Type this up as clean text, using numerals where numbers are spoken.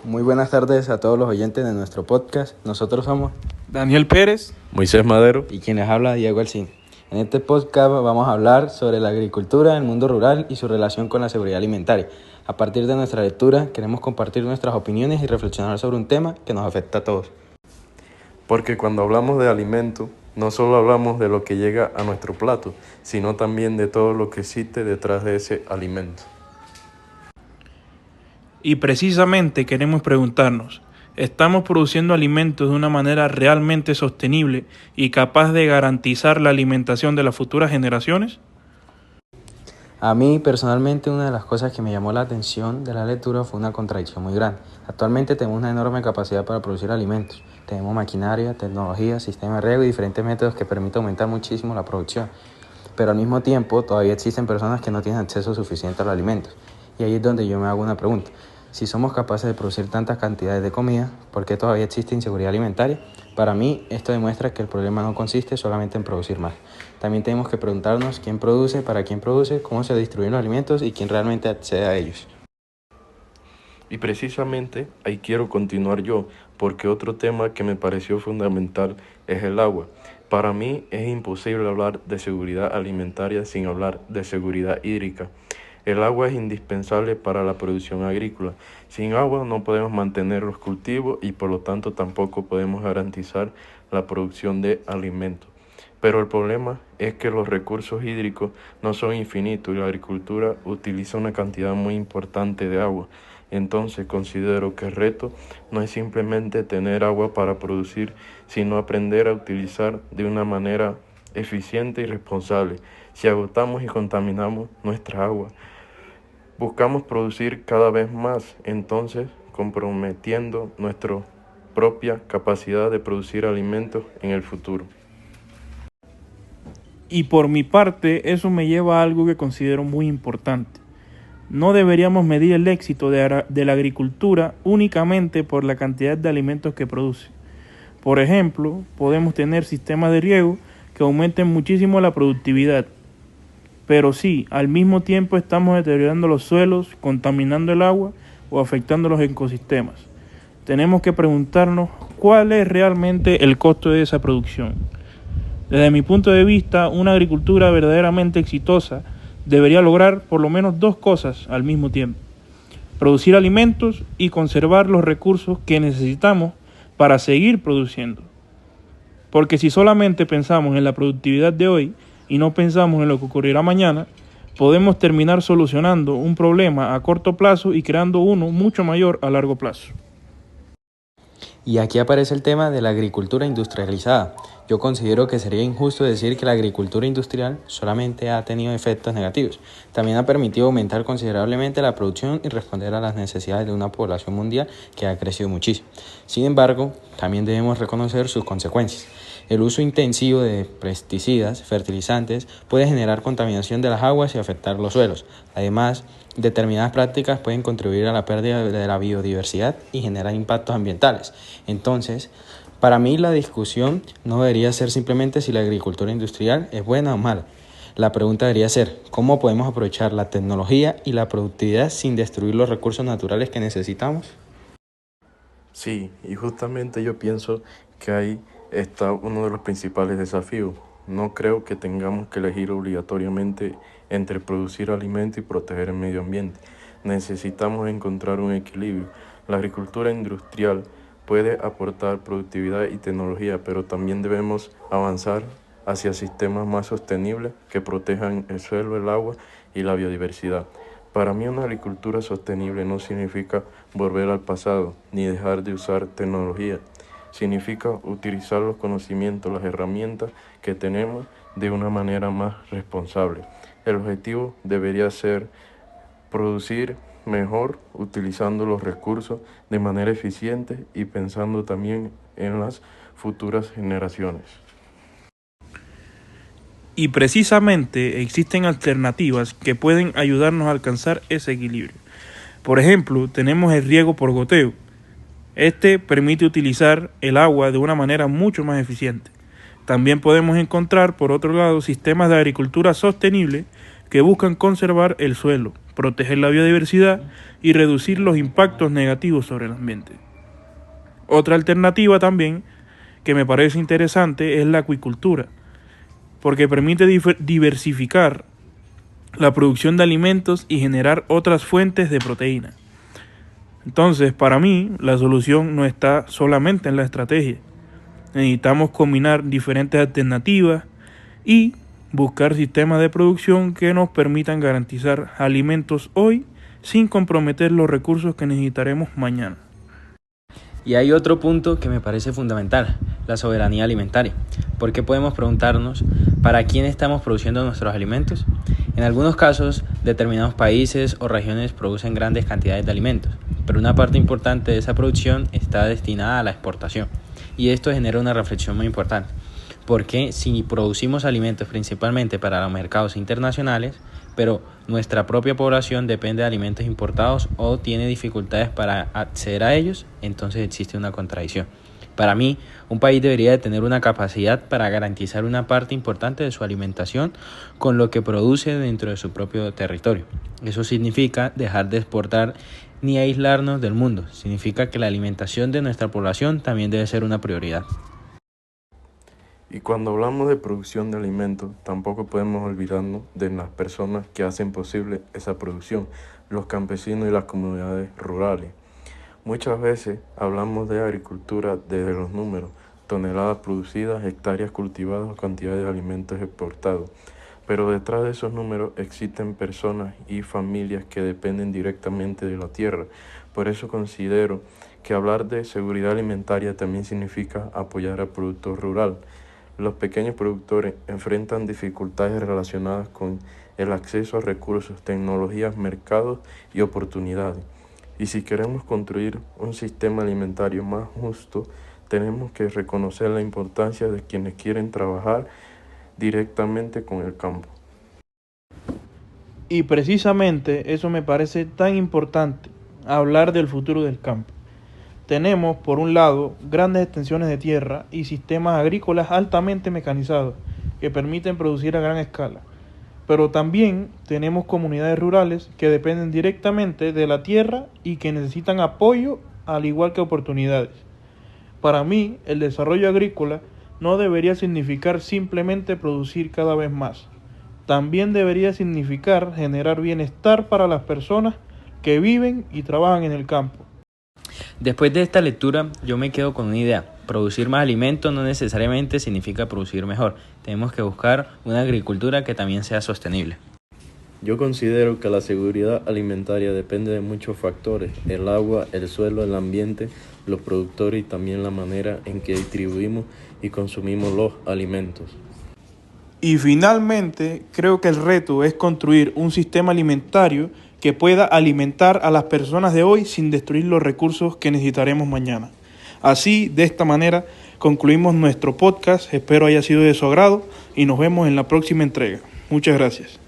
Muy buenas tardes a todos los oyentes de nuestro podcast. Nosotros somos Daniel Pérez, Moisés Madero y quien les habla, Diego Alcín. En este podcast vamos a hablar sobre la agricultura, el mundo rural y su relación con la seguridad alimentaria. A partir de nuestra lectura queremos compartir nuestras opiniones y reflexionar sobre un tema que nos afecta a todos. Porque cuando hablamos de alimento, no solo hablamos de lo que llega a nuestro plato, sino también de todo lo que existe detrás de ese alimento. y precisamente queremos preguntarnos, ¿estamos produciendo alimentos de una manera realmente sostenible y capaz de garantizar la alimentación de las futuras generaciones? A mí personalmente una de las cosas que me llamó la atención de la lectura fue una contradicción muy grande. Actualmente tenemos una enorme capacidad para producir alimentos. Tenemos maquinaria, tecnología, sistema de riego y diferentes métodos que permiten aumentar muchísimo la producción. Pero al mismo tiempo todavía existen personas que no tienen acceso suficiente a los alimentos. Y ahí es donde yo me hago una pregunta. Si somos capaces de producir tantas cantidades de comida, ¿por qué todavía existe inseguridad alimentaria? Para mí, esto demuestra que el problema no consiste solamente en producir más. También tenemos que preguntarnos quién produce, para quién produce, cómo se distribuyen los alimentos y quién realmente accede a ellos. Y precisamente ahí quiero continuar yo, porque otro tema que me pareció fundamental es el agua. Para mí es imposible hablar de seguridad alimentaria sin hablar de seguridad hídrica. El agua es indispensable para la producción agrícola. Sin agua no podemos mantener los cultivos y por lo tanto tampoco podemos garantizar la producción de alimentos. Pero el problema es que los recursos hídricos no son infinitos y la agricultura utiliza una cantidad muy importante de agua. Entonces considero que el reto no es simplemente tener agua para producir, sino aprender a utilizar de una manera eficiente y responsable. Si agotamos y contaminamos nuestra agua, buscamos producir cada vez más, entonces comprometiendo nuestra propia capacidad de producir alimentos en el futuro. Y por mi parte, eso me lleva a algo que considero muy importante. No deberíamos medir el éxito de la agricultura únicamente por la cantidad de alimentos que produce. Por ejemplo, podemos tener sistemas de riego que aumenten muchísimo la productividad, pero sí, al mismo tiempo estamos deteriorando los suelos, contaminando el agua o afectando los ecosistemas. Tenemos que preguntarnos cuál es realmente el costo de esa producción. Desde mi punto de vista, una agricultura verdaderamente exitosa debería lograr por lo menos dos cosas al mismo tiempo: producir alimentos y conservar los recursos que necesitamos para seguir produciendo. Porque si solamente pensamos en la productividad de hoy y no pensamos en lo que ocurrirá mañana, podemos terminar solucionando un problema a corto plazo y creando uno mucho mayor a largo plazo. Y aquí aparece el tema de la agricultura industrializada. Yo considero que sería injusto decir que la agricultura industrial solamente ha tenido efectos negativos. También ha permitido aumentar considerablemente la producción y responder a las necesidades de una población mundial que ha crecido muchísimo. Sin embargo, también debemos reconocer sus consecuencias. El uso intensivo de pesticidas, fertilizantes, puede generar contaminación de las aguas y afectar los suelos. Además, determinadas prácticas pueden contribuir a la pérdida de la biodiversidad y generar impactos ambientales. Entonces, para mí la discusión no debería ser simplemente si la agricultura industrial es buena o mala. La pregunta debería ser, ¿cómo podemos aprovechar la tecnología y la productividad sin destruir los recursos naturales que necesitamos? Sí, y justamente yo pienso que ahí está uno de los principales desafíos. No creo que tengamos que elegir obligatoriamente entre producir alimento y proteger el medio ambiente. Necesitamos encontrar un equilibrio. La agricultura industrial puede aportar productividad y tecnología, pero también debemos avanzar hacia sistemas más sostenibles que protejan el suelo, el agua y la biodiversidad. Para mí una agricultura sostenible no significa volver al pasado ni dejar de usar tecnología. Significa utilizar los conocimientos, las herramientas que tenemos de una manera más responsable. El objetivo debería ser producir mejor utilizando los recursos de manera eficiente y pensando también en las futuras generaciones. Y precisamente existen alternativas que pueden ayudarnos a alcanzar ese equilibrio. Por ejemplo, tenemos el riego por goteo. Este permite utilizar el agua de una manera mucho más eficiente. También podemos encontrar, por otro lado, sistemas de agricultura sostenible que buscan conservar el suelo, proteger la biodiversidad y reducir los impactos negativos sobre el ambiente. Otra alternativa también que me parece interesante es la acuicultura, porque permite diversificar la producción de alimentos y generar otras fuentes de proteína. Entonces, para mí, la solución no está solamente en la estrategia. Necesitamos combinar diferentes alternativas y buscar sistemas de producción que nos permitan garantizar alimentos hoy sin comprometer los recursos que necesitaremos mañana. Y hay otro punto que me parece fundamental, la soberanía alimentaria, porque podemos preguntarnos ¿para quién estamos produciendo nuestros alimentos? En algunos casos, determinados países o regiones producen grandes cantidades de alimentos, pero una parte importante de esa producción está destinada a la exportación. Y esto genera una reflexión muy importante, porque si producimos alimentos principalmente para los mercados internacionales, pero nuestra propia población depende de alimentos importados o tiene dificultades para acceder a ellos, entonces existe una contradicción. Para mí, un país debería de tener una capacidad para garantizar una parte importante de su alimentación con lo que produce dentro de su propio territorio. Eso significa dejar de exportar ni aislarnos del mundo. Significa que la alimentación de nuestra población también debe ser una prioridad. Y cuando hablamos de producción de alimentos, tampoco podemos olvidarnos de las personas que hacen posible esa producción, los campesinos y las comunidades rurales. Muchas veces hablamos de agricultura desde los números, toneladas producidas, hectáreas cultivadas o cantidad de alimentos exportados. Pero detrás de esos números existen personas y familias que dependen directamente de la tierra. Por eso considero que hablar de seguridad alimentaria también significa apoyar al productor rural. Los pequeños productores enfrentan dificultades relacionadas con el acceso a recursos, tecnologías, mercados y oportunidades. Y si queremos construir un sistema alimentario más justo, tenemos que reconocer la importancia de quienes quieren trabajar directamente con el campo. Y precisamente eso me parece tan importante, hablar del futuro del campo. Tenemos, por un lado, grandes extensiones de tierra y sistemas agrícolas altamente mecanizados que permiten producir a gran escala. Pero también tenemos comunidades rurales que dependen directamente de la tierra y que necesitan apoyo al igual que oportunidades. Para mí, el desarrollo agrícola no debería significar simplemente producir cada vez más. También debería significar generar bienestar para las personas que viven y trabajan en el campo. Después de esta lectura, yo me quedo con una idea. Producir más alimentos no necesariamente significa producir mejor. Tenemos que buscar una agricultura que también sea sostenible. Yo considero que la seguridad alimentaria depende de muchos factores: el agua, el suelo, el ambiente, los productores y también la manera en que distribuimos y consumimos los alimentos. Y finalmente, creo que el reto es construir un sistema alimentario que pueda alimentar a las personas de hoy sin destruir los recursos que necesitaremos mañana. Así, de esta manera, concluimos nuestro podcast. Espero haya sido de su agrado y nos vemos en la próxima entrega. Muchas gracias.